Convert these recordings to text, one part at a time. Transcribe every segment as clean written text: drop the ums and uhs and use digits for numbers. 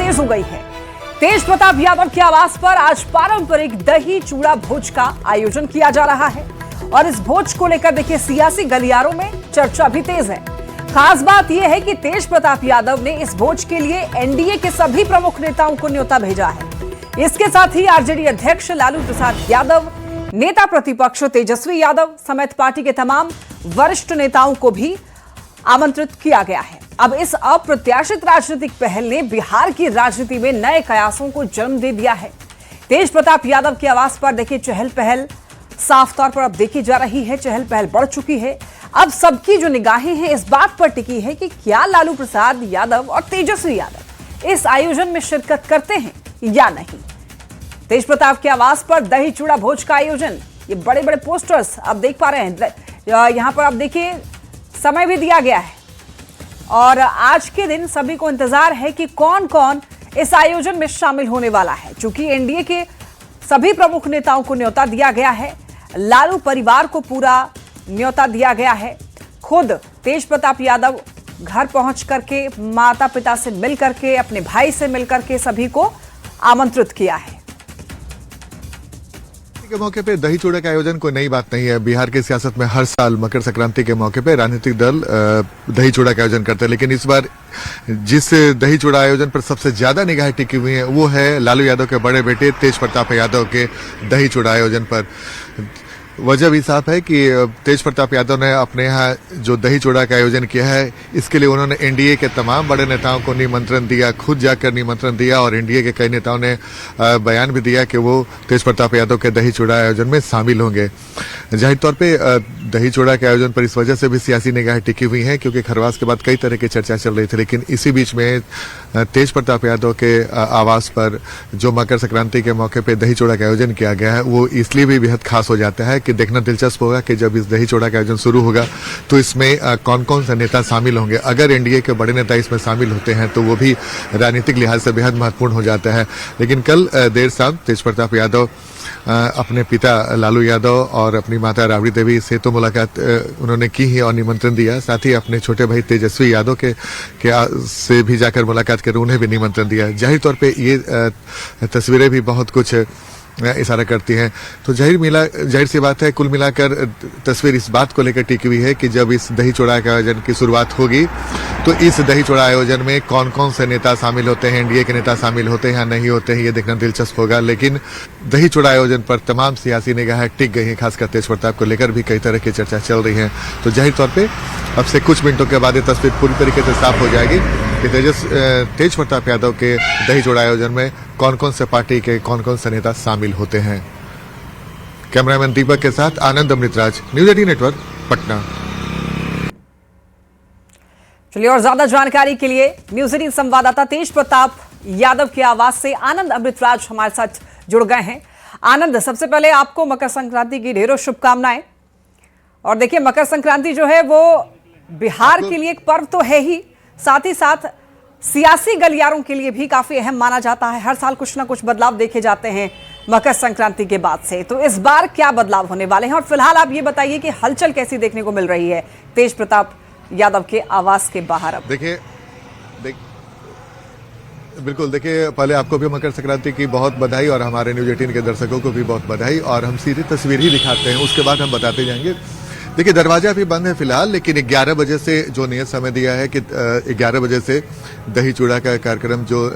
तेज हो गई है। तेज प्रताप यादव के आवास पर आज पारंपरिक दही चूड़ा भोज का आयोजन किया जा रहा है और इस भोज को लेकर देखिए सियासी गलियारों में चर्चा भी तेज है। खास बात यह है कि तेज प्रताप यादव ने इस भोज के लिए एनडीए के सभी प्रमुख नेताओं को न्योता भेजा है। इसके साथ ही आरजेडी अध्यक्ष लालू प्रसाद यादव, नेता प्रतिपक्ष तेजस्वी यादव समेत पार्टी के तमाम वरिष्ठ नेताओं को भी आमंत्रित किया गया है। अब इस अप्रत्याशित राजनीतिक पहल ने बिहार की राजनीति में नए कयासों को जन्म दे दिया है। तेज प्रताप यादव के आवास पर देखिए चहल पहल साफ तौर पर अब देखी जा रही है। चहल पहल बढ़ चुकी है। अब सबकी जो निगाहें हैं इस बात पर टिकी है कि क्या लालू प्रसाद यादव और तेजस्वी यादव इस आयोजन में शिरकत करते हैं या नहीं। तेज प्रताप के आवास पर दही चूड़ा भोज का आयोजन, ये बड़े बड़े पोस्टर्स आप देख पा रहे हैं। यहां पर आप देखिए समय भी दिया गया है और आज के दिन सभी को इंतजार है कि कौन कौन इस आयोजन में शामिल होने वाला है। चूंकि एनडीए के सभी प्रमुख नेताओं को न्योता दिया गया है, लालू परिवार को पूरा न्योता दिया गया है। खुद तेज प्रताप यादव घर पहुंच करके माता पिता से मिल करके, अपने भाई से मिल करके सभी को आमंत्रित किया है। के मौके पे दही चूड़ा के आयोजन कोई नई बात नहीं है। बिहार की सियासत में हर साल मकर संक्रांति के मौके पे राजनीतिक दल दही चूड़ा का आयोजन करते हैं, लेकिन इस बार जिस दही चूड़ा आयोजन पर सबसे ज्यादा निगाहें टिकी हुई हैं वो है लालू यादव के बड़े बेटे तेज प्रताप यादव के दही चूड़ा आयोजन पर। वजह भी साफ है कि तेज प्रताप यादव ने अपने यहाँ जो दही चूड़ा का आयोजन किया है इसके लिए उन्होंने एनडीए के तमाम बड़े नेताओं को निमंत्रण दिया, खुद जाकर निमंत्रण दिया और एनडीए के कई नेताओं ने बयान भी दिया कि वो तेज प्रताप यादव के दही चूड़ा आयोजन में शामिल होंगे। जाहिर तौर पे दही चूड़ा के आयोजन पर इस वजह से भी सियासी निगाहें टिकी हुई हैं क्योंकि खरवास के बाद कई तरह की चर्चा चल रही थी, लेकिन इसी बीच में तेज प्रताप यादव के आवास पर जो मकर संक्रांति के मौके पर दही चूड़ा का आयोजन किया गया है वो इसलिए भी बेहद खास हो जाता है कि देखना दिलचस्प होगा कि जब इस दही चूड़ा का आयोजन शुरू होगा तो इसमें कौन कौन से नेता शामिल होंगे। अगर एनडीए के बड़े नेता इसमें शामिल होते हैं तो वो भी राजनीतिक लिहाज से बेहद महत्वपूर्ण हो जाता है। लेकिन कल देर शाम तेज प्रताप यादव अपने पिता लालू यादव और अपनी माता राबड़ी देवी से तो मुलाकात उन्होंने की ही और निमंत्रण दिया, साथ ही अपने छोटे भाई तेजस्वी यादव के से भी जाकर मुलाकात कर उन्हें भी निमंत्रण दिया। जाहिर तौर पे ये तस्वीरें भी बहुत कुछ इशारा करती हैं। तो जाहिर सी बात है, कुल मिलाकर तस्वीर इस बात को लेकर टिकी हुई है कि जब इस दही चूड़ा के आयोजन की शुरुआत होगी तो इस दही चूड़ा आयोजन में कौन कौन से नेता शामिल होते हैं, एनडीए के नेता शामिल होते हैं या नहीं होते हैं, ये देखना दिलचस्प होगा। लेकिन दही चूड़ा आयोजन पर तमाम सियासी निगाहें टिक गई हैं, खासकर तेज प्रताप को लेकर भी कई तरह की चर्चा चल रही है। तो जाहिर तौर पर अब से कुछ मिनटों के बाद ये तस्वीर पूरी तरीके से साफ हो जाएगी कि तेज प्रताप यादव के दही चूड़ा आयोजन में कौन कौन से पार्टी के कौन कौन से नेता शामिल होते हैं। कैमरामैन दीपक के साथ आनंद अमृतराज, न्यूज़ 18 नेटवर्क, पटना। चलिए और ज्यादा जानकारी के लिए न्यूज़ 18 संवाददाता तेज प्रताप यादव के आवास से आनंद अमृतराज हमारे साथ जुड़ गए हैं। आनंद, सबसे पहले आपको मकर संक्रांति की ढेरों शुभकामनाएं। और देखिए मकर संक्रांति जो है वो बिहार के लिए एक पर्व तो है ही, साथ ही साथ सियासी गलियारों के लिए भी काफी अहम माना जाता है। हर साल कुछ ना कुछ बदलाव देखे जाते हैं मकर संक्रांति के बाद से, तो इस बार क्या बदलाव होने वाले हैं और फिलहाल आप ये बताइए कि हलचल कैसी देखने को मिल रही है तेज प्रताप यादव के आवास के बाहर। अब बिल्कुल देखिए, पहले आपको भी मकर संक्रांति की बहुत बधाई और हमारे न्यूज़ 18 के दर्शकों को भी बहुत बधाई। और हम सीधी तस्वीर ही दिखाते हैं, उसके बाद हम बताते जाएंगे। देखिए दरवाजा अभी बंद है फिलहाल, लेकिन 11 बजे से जो नियत समय दिया है कि 11 बजे से दही चूड़ा का कार्यक्रम जो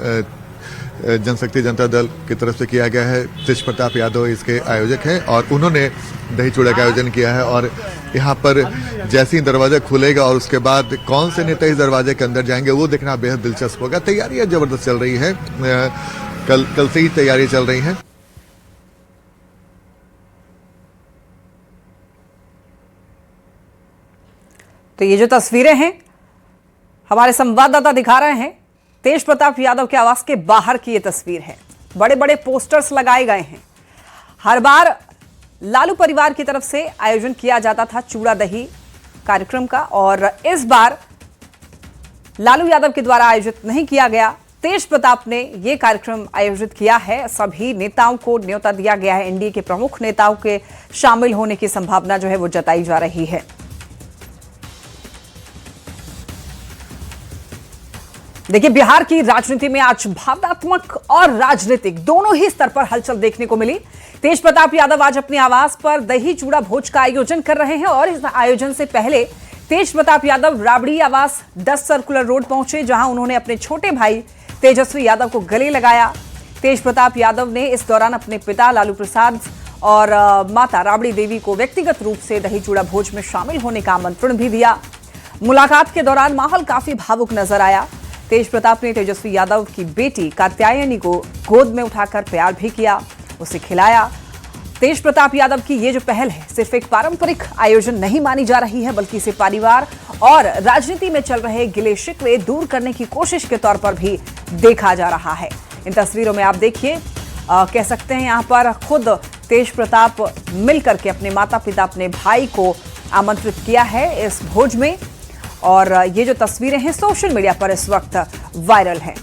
जनशक्ति जनता दल की तरफ से किया गया है, तेज प्रताप यादव इसके आयोजक हैं और उन्होंने दही चूड़ा का आयोजन किया है। और यहाँ पर जैसे ही दरवाजा खुलेगा और उसके बाद कौन से नेता इस दरवाजे के अंदर जाएंगे वो देखना बेहद दिलचस्प होगा। तैयारियां जबरदस्त चल रही है, कल से ही तैयारी चल रही है। तो ये जो तस्वीरें हैं हमारे संवाददाता दिखा रहे हैं, तेज प्रताप यादव के आवास के बाहर की ये तस्वीर है। बड़े बड़े पोस्टर्स लगाए गए हैं। हर बार लालू परिवार की तरफ से आयोजन किया जाता था चूड़ा दही कार्यक्रम का, और इस बार लालू यादव के द्वारा आयोजित नहीं किया गया, तेज प्रताप ने यह कार्यक्रम आयोजित किया है। सभी नेताओं को न्योता दिया गया है। एनडीए के प्रमुख नेताओं के शामिल होने की संभावना जो है वो जताई जा रही है। देखिए, बिहार की राजनीति में आज भावनात्मक और राजनीतिक दोनों ही स्तर पर हलचल देखने को मिली। तेज प्रताप यादव आज अपने आवास पर दही चूड़ा भोज का आयोजन कर रहे हैं और इस आयोजन से पहले तेज प्रताप यादव राबड़ी आवास 10 सर्कुलर रोड पहुंचे, जहां उन्होंने अपने छोटे भाई तेजस्वी यादव को गले लगाया। तेज प्रताप यादव ने इस दौरान अपने पिता लालू प्रसाद और माता राबड़ी देवी को व्यक्तिगत रूप से दही चूड़ा भोज में शामिल होने का आमंत्रण भी दिया। मुलाकात के दौरान माहौल काफी भावुक नजर आया। तेज प्रताप ने तेजस्वी यादव की बेटी कात्यायनी को गोद में उठाकर प्यार भी किया, उसे खिलाया। तेज प्रताप यादव की ये जो पहल है सिर्फ एक पारंपरिक आयोजन नहीं मानी जा रही है, बल्कि इसे परिवार और राजनीति में चल रहे गिले शिकवे दूर करने की कोशिश के तौर पर भी देखा जा रहा है। इन तस्वीरों में आप देखिए, कह सकते हैं यहाँ पर खुद तेज प्रताप मिलकर के अपने माता पिता, अपने भाई को आमंत्रित किया है इस भोज में, और ये जो तस्वीरें हैं सोशल मीडिया पर इस वक्त वायरल हैं।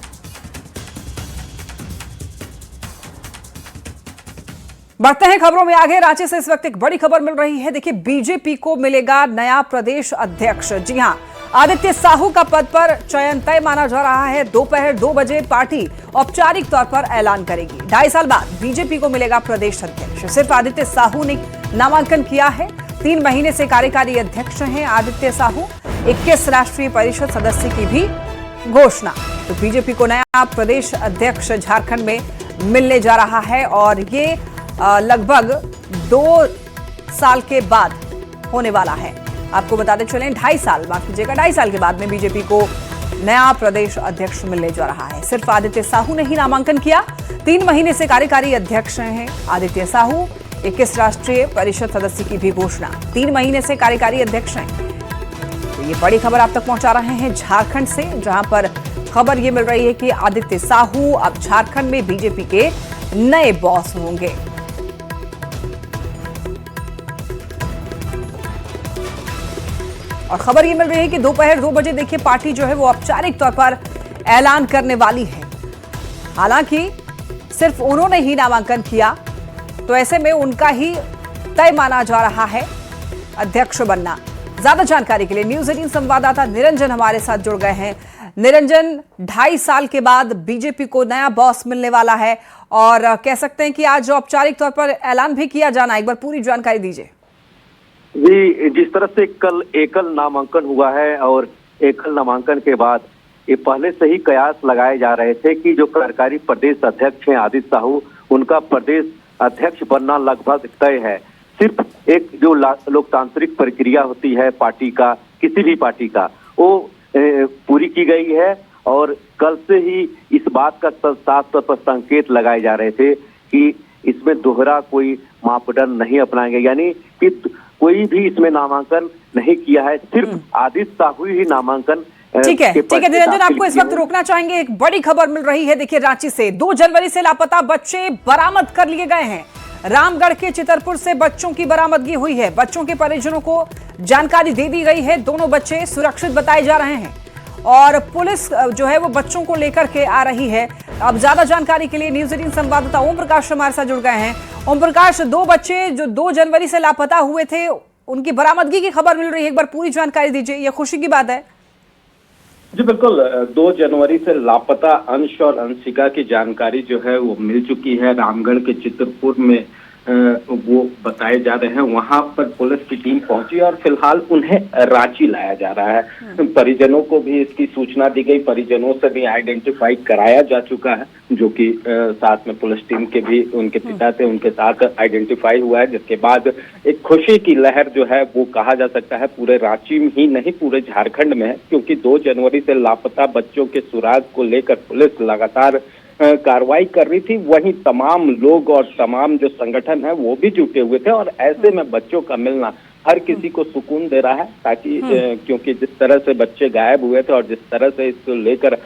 बढ़ते हैं खबरों में आगे। रांची से इस वक्त एक बड़ी खबर मिल रही है। देखिए, बीजेपी को मिलेगा नया प्रदेश अध्यक्ष। जी हां, आदित्य साहू का पद पर चयन तय माना जा रहा है। दोपहर 2 बजे पार्टी औपचारिक तौर पर ऐलान करेगी। 2.5 साल बाद बीजेपी को मिलेगा प्रदेश अध्यक्ष। सिर्फ आदित्य साहू ने नामांकन किया है। 3 महीने से कार्यकारी अध्यक्ष हैं आदित्य साहू। 21 राष्ट्रीय परिषद सदस्य की भी घोषणा। तो बीजेपी को नया प्रदेश अध्यक्ष झारखंड में मिलने जा रहा है और ये लगभग 2 साल के बाद होने वाला है। आपको बताते चलें, 2.5 साल, माफ कीजिएगा, 2.5 साल के बाद में बीजेपी को नया प्रदेश अध्यक्ष मिलने जा रहा है। सिर्फ आदित्य साहू ने ही नामांकन किया। 3 महीने से कार्यकारी अध्यक्ष हैं आदित्य साहू। 21 राष्ट्रीय परिषद सदस्य की भी घोषणा। 3 महीने से कार्यकारी अध्यक्ष हैं। तो ये बड़ी खबर आप तक पहुंचा रहे हैं झारखंड से, जहां पर खबर ये मिल रही है कि आदित्य साहू अब झारखंड में बीजेपी के नए बॉस होंगे। और खबर ये मिल रही है कि दोपहर 2 बजे देखिए पार्टी जो है वो औपचारिक तौर पर ऐलान करने वाली है। हालांकि सिर्फ उन्होंने ही नामांकन किया, तो ऐसे में उनका ही तय माना जा रहा है अध्यक्ष बनना। ज्यादा जानकारी के लिए न्यूज़ 18 संवाददाता निरंजन हमारे साथ जुड़ गए हैं। निरंजन, 2.5 साल के बाद बीजेपी को नया बॉस मिलने वाला है और कह सकते हैं कि आज औपचारिक तौर पर ऐलान भी किया जाना, एक बार पूरी जानकारी दीजिए। जी, जिस तरह से कल एकल नामांकन हुआ है और एकल नामांकन के बाद ये पहले से ही कयास लगाए जा रहे थे कि जो कार्यकारी प्रदेश अध्यक्ष हैं आदित्य साहू, उनका प्रदेश अध्यक्ष बनना लगभग तय है। सिर्फ एक जो लोकतांत्रिक प्रक्रिया होती है पार्टी का, किसी भी पार्टी का, वो पूरी की गई है और कल से ही इस बात का साफ तौर पर संकेत लगाए जा रहे थे कि इसमें दोहरा कोई मापदंड नहीं अपनाएंगे, यानी कि कोई भी इसमें नामांकन नहीं किया है। सिर्फ आदित्य साहू ही नामांकन। ठीक है निरंजन, आपको इस वक्त रोकना चाहेंगे। एक बड़ी खबर मिल रही है, देखिए रांची से 2 जनवरी से लापता बच्चे बरामद कर लिए गए हैं। रामगढ़ के चितरपुर से बच्चों की बरामदगी हुई है। बच्चों के परिजनों को जानकारी दे दी गई है। दोनों बच्चे सुरक्षित बताए जा रहे हैं और पुलिस जो है वो बच्चों को लेकर के आ रही है। अब ज्यादा जानकारी के लिए न्यूज़ 18 संवाददाता ओम प्रकाश हमारे साथ जुड़ गए हैं। ओम प्रकाश, 2 बच्चे जो 2 जनवरी से लापता हुए थे, उनकी बरामदगी की खबर मिल रही है, एक बार पूरी जानकारी दीजिए। यह खुशी की बात है। जी बिल्कुल, 2 जनवरी से लापता अंश और अंशिका की जानकारी जो है वो मिल चुकी है। रामगढ़ के चितरपुर में वो बताए जा रहे हैं, वहां पर पुलिस की टीम पहुंची और फिलहाल उन्हें रांची लाया जा रहा है। परिजनों को भी इसकी सूचना दी गई, परिजनों से भी आइडेंटिफाई कराया जा चुका है, जो कि साथ में पुलिस टीम के भी उनके पिता थे, उनके साथ आइडेंटिफाई हुआ है। जिसके बाद एक खुशी की लहर जो है वो कहा जा सकता है पूरे रांची में ही नहीं, पूरे झारखंड में है, क्योंकि 2 जनवरी से लापता बच्चों के सुराग को लेकर पुलिस लगातार कार्रवाई कर रही थी। वहीं तमाम लोग और तमाम जो संगठन है वो भी जुटे हुए थे और ऐसे में बच्चों का मिलना हर किसी को सुकून दे रहा है, ताकि क्योंकि जिस तरह से बच्चे गायब हुए थे और जिस तरह से इसको लेकर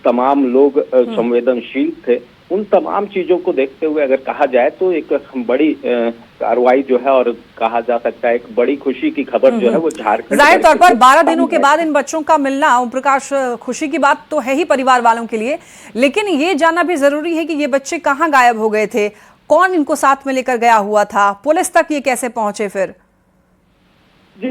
तमाम लोग संवेदनशील थे, उन तमाम चीजों को देखते हुए अगर कहा जाए तो एक बड़ी कार्रवाई जो है और कहा जा सकता है एक बड़ी खुशी की खबर जो है वो झारखंड। जाहिर तौर पर 12 दिनों के बाद इन बच्चों का मिलना, ओम प्रकाश, खुशी की बात तो है ही परिवार वालों के लिए, लेकिन ये जानना भी जरूरी है कि ये बच्चे कहाँ गायब हो गए थे, कौन इनको साथ में लेकर गया हुआ था, पुलिस तक ये कैसे पहुंचे फिर? जी,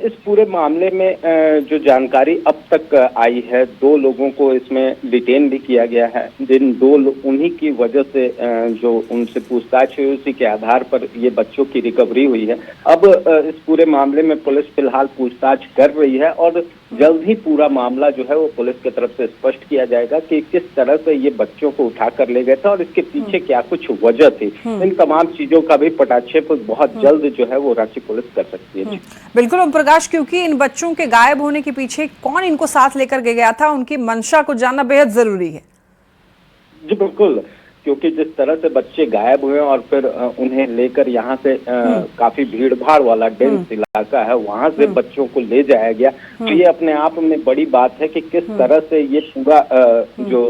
इस पूरे मामले में जो जानकारी अब तक आई है, 2 लोगों को इसमें डिटेन भी किया गया है। जिन 2 उन्हीं की वजह से जो उनसे पूछताछ हुई, उसी के आधार पर ये बच्चों की रिकवरी हुई है। अब इस पूरे मामले में पुलिस फिलहाल पूछताछ कर रही है और जल्द ही पूरा मामला जो है वो पुलिस की तरफ से स्पष्ट किया जाएगा कि किस तरह से ये बच्चों को उठा कर ले गए थे और इसके पीछे क्या कुछ वजह थी। इन तमाम चीजों का भी पटाक्षेप बहुत जल्द जो है वो रांची पुलिस कर सकती है। बिल्कुल ओम प्रकाश, क्योंकि इन बच्चों के गायब होने के पीछे कौन इनको साथ लेकर के गया था, उनकी मंशा को जानना बेहद जरूरी है। जी बिल्कुल, क्योंकि जिस तरह से बच्चे गायब हुए और फिर उन्हें लेकर यहाँ से काफी भीड़ भाड़ वाला डेंस इलाका है, वहां से बच्चों को ले जाया गया, तो ये अपने आप में बड़ी बात है कि किस तरह से ये पूरा जो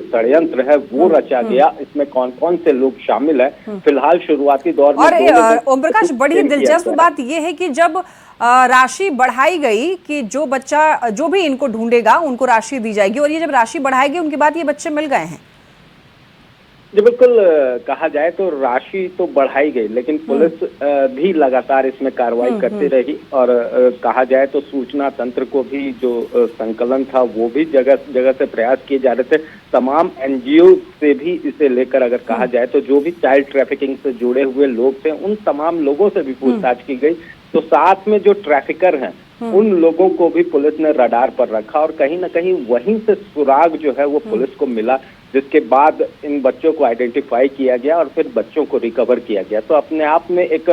षड्यंत्र है वो रचा गया, इसमें कौन कौन से लोग शामिल है। फिलहाल शुरुआती दौर में और ओम प्रकाश, बड़ी दिलचस्प बात यह है कि जब राशि बढ़ाई गई कि जो बच्चा जो भी इनको ढूंढेगा उनको राशि दी जाएगी, और ये जब राशि बढ़ाई गई उनके बाद ये बच्चे मिल गए हैं। जी बिल्कुल, कहा जाए तो राशि तो बढ़ाई गई, लेकिन पुलिस भी लगातार इसमें कार्रवाई करती रही और कहा जाए तो सूचना तंत्र को भी जो संकलन था वो भी जगह जगह से प्रयास किए जा रहे थे। तमाम एनजीओ से भी इसे लेकर अगर कहा जाए तो जो भी चाइल्ड ट्रैफिकिंग से जुड़े हुए लोग थे उन तमाम लोगों से भी पूछताछ की गई। तो साथ में जो ट्रैफिकर हैं उन लोगों को भी पुलिस ने रडार पर रखा और कहीं ना कहीं वहीं से सुराग जो है वो पुलिस को मिला, जिसके बाद इन बच्चों को आइडेंटिफाई किया गया और फिर बच्चों को रिकवर किया गया। तो अपने आप में एक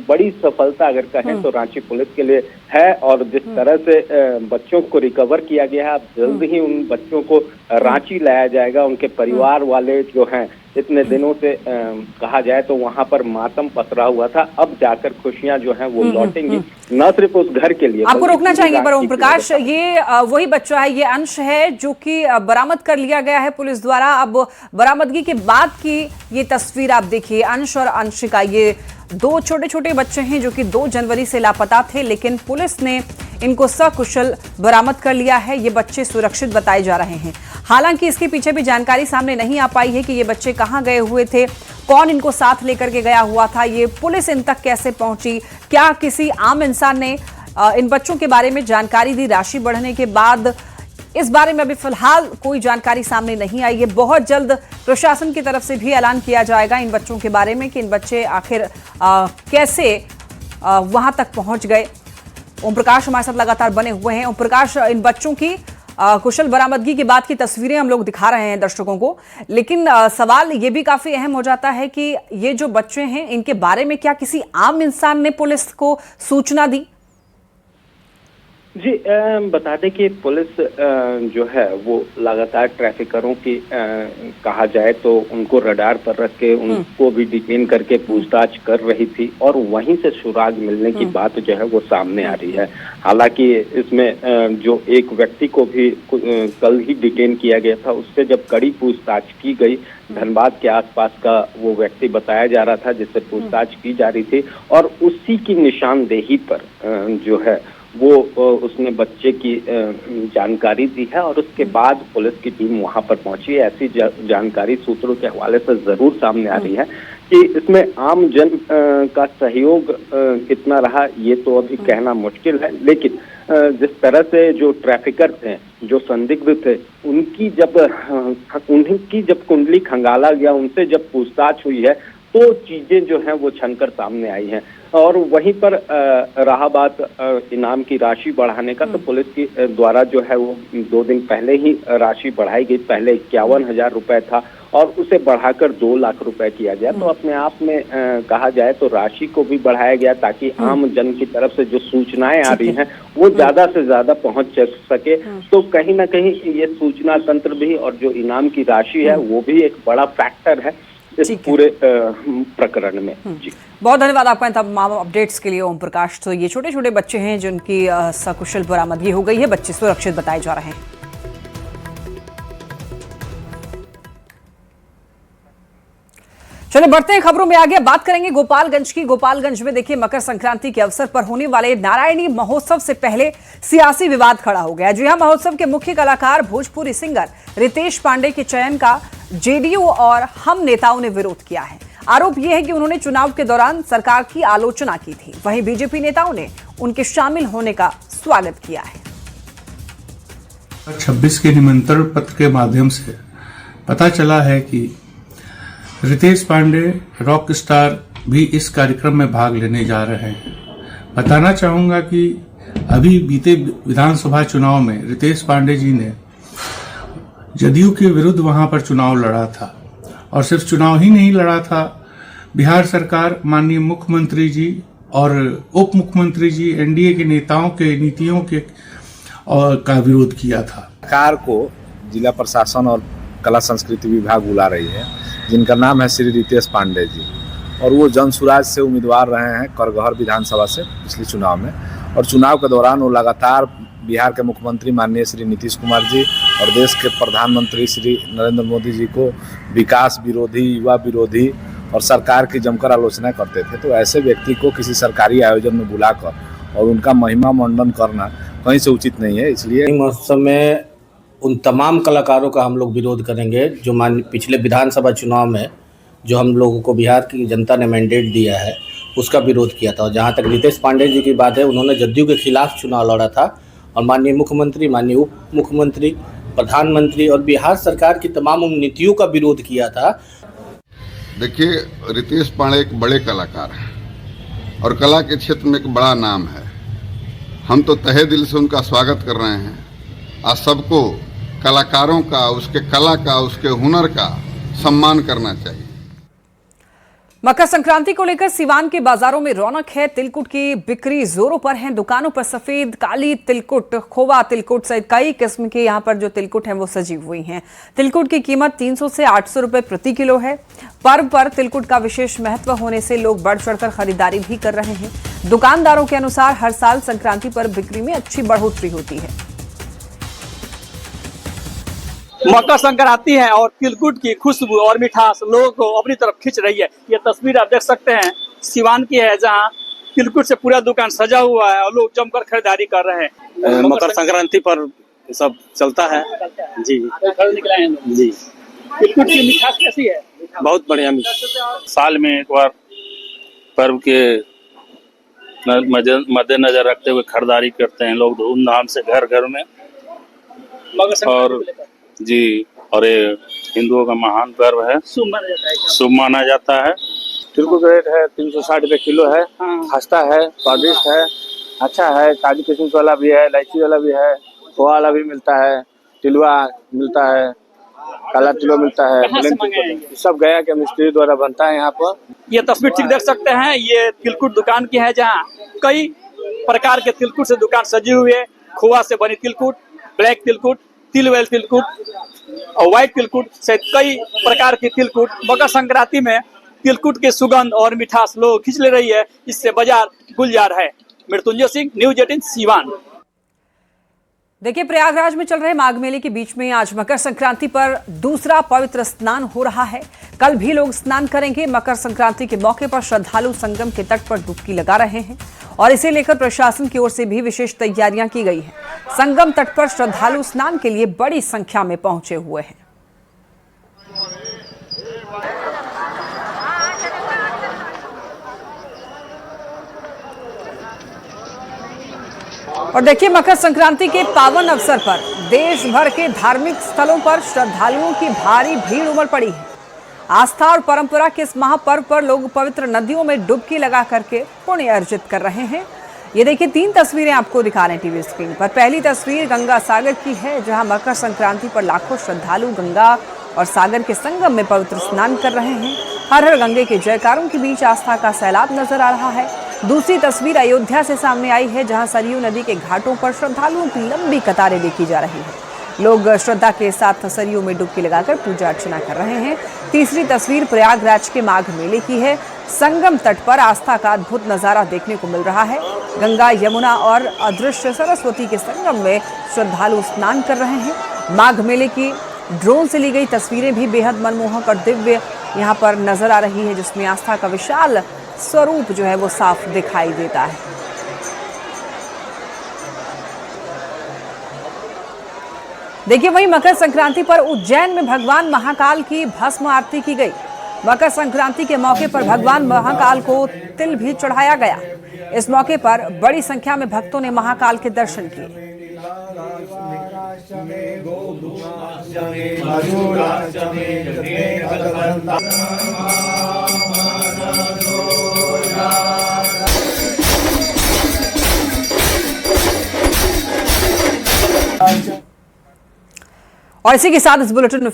बड़ी सफलता अगर कहें तो रांची पुलिस के लिए है। और जिस तरह से बच्चों को रिकवर किया गया है, अब जल्द ही उन बच्चों को रांची लाया जाएगा। उनके परिवार वाले जो हैं, इतने दिनों से कहा जाए तो वहां पर मातम पसरा हुआ था, अब जाकर खुशियां जो हैं वो लौटेंगी, न सिर्फ उस घर के लिए। आपको रोकना चाहेंगे पर ओम प्रकाश, ये वही बच्चा है, ये अंश है जो कि बरामद कर लिया गया है पुलिस द्वारा। अब बरामदगी के बाद की ये तस्वीर आप देखिए, अंश और अंशिका, ये 2 छोटे छोटे बच्चे हैं जो कि 2 जनवरी से लापता थे, लेकिन पुलिस ने इनको सकुशल बरामद कर लिया है। ये बच्चे सुरक्षित बताए जा रहे हैं। हालांकि इसके पीछे भी जानकारी सामने नहीं आ पाई है कि ये बच्चे कहां गए हुए थे, कौन इनको साथ लेकर के गया हुआ था, ये पुलिस इन तक कैसे पहुंची, क्या किसी आम इंसान ने इन बच्चों के बारे में जानकारी दी राशि बढ़ने के बाद। इस बारे में अभी फिलहाल कोई जानकारी सामने नहीं आई है। बहुत जल्द प्रशासन की तरफ से भी ऐलान किया जाएगा इन बच्चों के बारे में कि इन बच्चे आखिर कैसे वहां तक पहुंच गए। ओम प्रकाश हमारे साथ लगातार बने हुए हैं। ओम प्रकाश, इन बच्चों की कुशल बरामदगी के बाद की तस्वीरें हम लोग दिखा रहे हैं दर्शकों को, लेकिन सवाल ये भी काफी अहम हो जाता है कि ये जो बच्चे हैं इनके बारे में क्या किसी आम इंसान ने पुलिस को सूचना दी? जी, बता दें कि पुलिस जो है वो लगातार ट्रैफिकरों की कहा जाए तो उनको रडार पर रख के उनको भी डिटेन करके पूछताछ कर रही थी और वहीं से सुराग मिलने की बात जो है वो सामने आ रही है। हालांकि इसमें जो एक व्यक्ति को भी कल ही डिटेन किया गया था, उससे जब कड़ी पूछताछ की गई, धनबाद के आसपास का वो व्यक्ति बताया जा रहा था जिससे पूछताछ की जा रही थी और उसी की निशानदेही पर जो है वो उसने बच्चे की जानकारी दी है और उसके बाद पुलिस की टीम वहां पर पहुंची है। ऐसी जानकारी सूत्रों के हवाले से जरूर सामने आ रही है कि इसमें आम जन का सहयोग कितना रहा ये तो अभी कहना मुश्किल है, लेकिन जिस तरह से जो ट्रैफिकर थे, जो संदिग्ध थे, उनकी जब कुंडली खंगाला गया, उनसे जब पूछताछ हुई है तो चीजें जो हैं वो छनकर सामने आई हैं। और वहीं पर रहा बात इनाम की राशि बढ़ाने का, तो पुलिस की द्वारा जो है वो 2 दिन पहले ही राशि बढ़ाई गई। पहले 51,000 रुपए था और उसे बढ़ाकर 2 लाख रुपए किया गया। तो अपने आप में कहा जाए तो राशि को भी बढ़ाया गया ताकि आम जन की तरफ से जो सूचनाएं आ रही हैं वो ज्यादा से ज्यादा पहुंच सके। तो कहीं ना कहीं ये सूचना तंत्र भी और जो इनाम की राशि है वो भी एक बड़ा फैक्टर है इस पूरे प्रकरण में। जी, बहुत धन्यवाद आपका इन तमाम अपडेट्स के लिए ओम प्रकाश। तो ये छोटे छोटे बच्चे हैं जिनकी सकुशल बरामदगी हो गई है, बच्चे सुरक्षित बताए जा रहे हैं। चलिए बढ़ते हैं खबरों में आगे, बात करेंगे गोपालगंज की। गोपालगंज में देखिए मकर संक्रांति के अवसर पर होने वाले नारायणी महोत्सव से पहले सियासी विवाद खड़ा हो गया। जी हां, महोत्सव के मुख्य कलाकार भोजपुरी सिंगर रितेश पांडे के चयन का जेडीयू और हम नेताओं ने विरोध किया है। आरोप यह है कि उन्होंने चुनाव के दौरान सरकार की आलोचना की थी। वहीं बीजेपी नेताओं ने उनके शामिल होने का स्वागत किया है। 26 के निमंत्रण पत्र के माध्यम से पता चला है कि रितेश पांडे रॉक स्टार भी इस कार्यक्रम में भाग लेने जा रहे हैं। बताना चाहूंगा कि अभी बीते विधानसभा चुनाव में रितेश पांडे जी ने जदयू के विरुद्ध वहां पर चुनाव लड़ा था, और सिर्फ चुनाव ही नहीं लड़ा था, बिहार सरकार, माननीय मुख्यमंत्री जी और उप मुख्यमंत्री जी, एनडीए के नेताओं के नीतियों के का विरोध किया था। सरकार को जिला प्रशासन और कला संस्कृति विभाग बुला रही है, जिनका नाम है श्री रितेश पांडे जी, और वो जनसुराज से उम्मीदवार रहे हैं करगहर विधानसभा से पिछले चुनाव में। और चुनाव के दौरान वो लगातार बिहार के मुख्यमंत्री माननीय श्री नीतीश कुमार जी और देश के प्रधानमंत्री श्री नरेंद्र मोदी जी को विकास विरोधी, युवा विरोधी और सरकार की जमकर आलोचना करते थे। तो ऐसे व्यक्ति को किसी सरकारी आयोजन में बुलाकर और उनका महिमा मंडन करना कहीं से उचित नहीं है। इसलिए महोत्सव में उन तमाम कलाकारों का हम लोग विरोध करेंगे जो पिछले विधानसभा चुनाव में जो हम लोगों को बिहार की जनता ने मैंडेट दिया है उसका विरोध किया था। और जहाँ तक रितेश पांडे जी की बात है, उन्होंने जदयू के खिलाफ चुनाव लड़ा था और माननीय मुख्यमंत्री, माननीय उप मुख्यमंत्री, प्रधानमंत्री और बिहार सरकार की तमाम नीतियों का विरोध किया था। देखिए, रितेश पांडे एक बड़े कलाकार हैं और कला के क्षेत्र में एक बड़ा नाम है। हम तो तहे दिल से उनका स्वागत कर रहे हैं। आज सबको कलाकारों का, उसके कला का, उसके हुनर का सम्मान करना चाहिए। मकर संक्रांति को लेकर सिवान के बाजारों में रौनक है। तिलकुट की बिक्री जोरों पर है। दुकानों पर सफेद, काली तिलकुट, खोवा तिलकुट सहित कई किस्म के यहाँ पर जो तिलकुट हैं वो सजी हुई हैं। तिलकुट की कीमत 300 से 800 रुपए प्रति किलो है। पर्व पर तिलकुट का विशेष महत्व होने से लोग बढ़ चढ़कर खरीदारी भी कर रहे हैं। दुकानदारों के अनुसार हर साल संक्रांति पर बिक्री में अच्छी बढ़ोतरी होती है। मकर संक्रांति है और तिलकुट की खुशबू और मिठास लोगों को अपनी तरफ खींच रही है। ये तस्वीर आप देख सकते हैं सिवान की है, जहां तिलकुट से पूरा दुकान सजा हुआ है और लोग जमकर खरीदारी कर रहे हैं। मकर संक्रांति पर सब चलता है जी। जी, तिलकुट की मिठास कैसी है? बहुत बढ़िया मिठास। साल में एक बार पर्व के मद्देनजर रखते हुए खरीदारी करते हैं लोग धूमधाम से घर घर में। और जी, और ये हिंदुओं का महान पर्व है, शुभ माना जाता है। तिलकुट का रेट है 360 रुपए किलो है। खस्ता है, स्वादिष्ट है, अच्छा है। काजू किशमिश वाला भी है, इलायची वाला भी है, खोआ वाला भी मिलता है, तिलवा मिलता है, काला तिलवा मिलता है। सब गया के मिस्त्री द्वारा बनता है यहाँ पर। ये तस्वीर ठीक देख सकते हैं, ये तिलकुट दुकान की है जहाँ कई प्रकार के तिलकुट से दुकान सजी हुई है। खोआ से बनी तिलकुट, ब्लैक तिलकुट, तिलवेल तिलकुट और व्हाइट तिलकुट से कई प्रकार की तिलकुट मकर संक्रांति में तिलकुट के सुगंध और मिठास लोग खींच ले रही है। इससे बाजार गुलजार है। मृत्युंजय सिंह, न्यूज 18 सीवान। देखिए, प्रयागराज में चल रहे माघ मेले के बीच में आज मकर संक्रांति पर दूसरा पवित्र स्नान हो रहा है। कल भी लोग स्नान करेंगे। मकर संक्रांति के मौके पर श्रद्धालु संगम के तट पर डुबकी लगा रहे हैं और इसे लेकर प्रशासन की ओर से भी विशेष तैयारियां की गई हैं। संगम तट पर श्रद्धालु स्नान के लिए बड़ी संख्या में पहुंचे हुए हैं। और देखिए, मकर संक्रांति के पावन अवसर पर देश भर के धार्मिक स्थलों पर श्रद्धालुओं की भारी भीड़ उमड़ पड़ी है। आस्था और परंपरा के इस महापर्व पर लोग पवित्र नदियों में डुबकी लगा करके पुण्य अर्जित कर रहे हैं। ये देखिए, 3 तस्वीरें आपको दिखा रहे हैं टीवी स्क्रीन पर। पहली तस्वीर गंगा सागर की है, जहां मकर संक्रांति पर लाखों श्रद्धालु गंगा और सागर के संगम में पवित्र स्नान कर रहे हैं। हर हर गंगे के जयकारों के बीच आस्था का सैलाब नजर आ रहा है। दूसरी तस्वीर अयोध्या से सामने आई है, जहां सरयू नदी के घाटों पर श्रद्धालुओं की लंबी कतारें देखी जा रही है। लोग श्रद्धा के साथ सरयू में डुबकी लगाकर पूजा अर्चना कर रहे हैं। तीसरी तस्वीर प्रयागराज के माघ मेले की है। संगम तट पर आस्था का अद्भुत नजारा देखने को मिल रहा है। गंगा, यमुना और अदृश्य सरस्वती के संगम में श्रद्धालु स्नान कर रहे हैं। माघ मेले की ड्रोन से ली गई तस्वीरें भी बेहद मनमोहक और दिव्य यहाँ पर नजर आ रही है, जिसमें आस्था का विशाल स्वरूप जो है वो साफ दिखाई देता है। देखिए, वहीं मकर संक्रांति पर उज्जैन में भगवान महाकाल की भस्म आरती की गई। मकर संक्रांति के मौके पर भगवान महाकाल को तिल भी चढ़ाया गया। इस मौके पर बड़ी संख्या में भक्तों ने महाकाल के दर्शन किए। और इसी के साथ इस बुलेटिन में